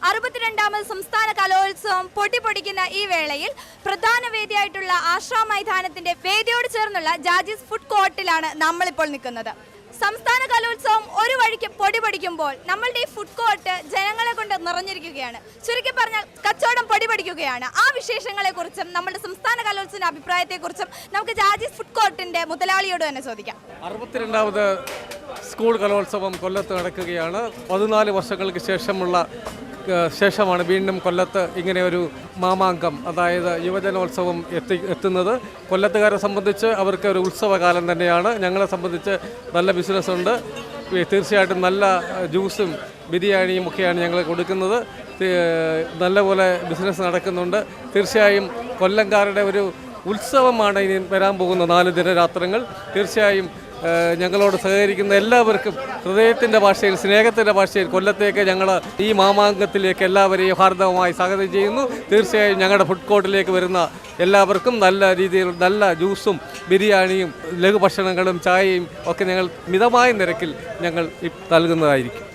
62ാമത് സംസ്ഥാന കലോത്സവം പൊട്ടിപ്പൊടിക്കുന്ന ഈ വേളയിൽ പ്രധാന വേദിയായിട്ടുള്ള ആശ്രാ മൈതാനത്തിന്റെ വേദിയോട് ചേർന്നുള്ള ജാജീസ് ഫുഡ് കോർട്ടിലാണ് നമ്മളിപ്പോൾ നിൽക്കുന്നത്. സംസ്ഥാന കലോത്സവം ഒരു വഴിക്ക് പൊടിപൊടിക്കുമ്പോൾ നമ്മളുടെ ഈ ഫുഡ് കോർട്ട് ജനങ്ങളെ കൊണ്ട് നിറഞ്ഞിരിക്കുകയാണ്. ചുരുക്കി പറഞ്ഞാൽ കച്ചവടം പൊടിപൊടിക്കുകയാണ്. ആ വിശേഷങ്ങളെക്കുറിച്ചും നമ്മുടെ സംസ്ഥാന കലോത്സവ അഭിപ്രായത്തെക്കുറിച്ചും നമുക്ക് ജാജീസ് ഫുഡ് കോർട്ടിന്റെ മുതലാളിയോട് തന്നെ ചോദിക്കാം. 62ാമത് സ്കൂൾ കലോത്സവം കൊല്ലത്ത് നടക്കുകയാണ്. 14 വർഷങ്ങൾക്ക് ശേഷമാണ് വീണ്ടും കൊല്ലത്ത് ഇങ്ങനെ ഒരു മാമാങ്കം, അതായത് യുവജനോത്സവം എത്തുന്നത്. കൊല്ലത്തുകാരെ സംബന്ധിച്ച് അവർക്ക് ഒരു ഉത്സവകാലം തന്നെയാണ്. ഞങ്ങളെ സംബന്ധിച്ച് നല്ല ബിസിനസ്സുണ്ട്. തീർച്ചയായിട്ടും നല്ല ജ്യൂസും ബിരിയാണിയും ഒക്കെയാണ് ഞങ്ങൾ കൊടുക്കുന്നത്. നല്ലപോലെ ബിസിനസ് നടക്കുന്നുണ്ട്. തീർച്ചയായും കൊല്ലംകാരുടെ ഒരു ഉത്സവമാണ് ഇനി വരാൻ പോകുന്ന 4 ദിനരാത്രങ്ങൾ. തീർച്ചയായും ഞങ്ങളോട് സഹകരിക്കുന്ന എല്ലാവർക്കും ഹൃദയത്തിൻ്റെ ഭാഷയിൽ, സ്നേഹത്തിൻ്റെ ഭാഷയിൽ കൊല്ലത്തേക്ക് ഞങ്ങൾ ഈ മാമാങ്കത്തിലേക്ക് എല്ലാവരെയും ഹാർദവമായി സ്വാഗതം ചെയ്യുന്നു. തീർച്ചയായും ഞങ്ങളുടെ ഫുഡ് കോർട്ടിലേക്ക് വരുന്ന എല്ലാവർക്കും നല്ല രീതിയിൽ നല്ല ജ്യൂസും ബിരിയാണിയും ലഘുഭക്ഷണങ്ങളും ചായയും ഒക്കെ ഞങ്ങൾ മിതമായ നിരക്കിൽ ഞങ്ങൾ നൽകുന്നതായിരിക്കും.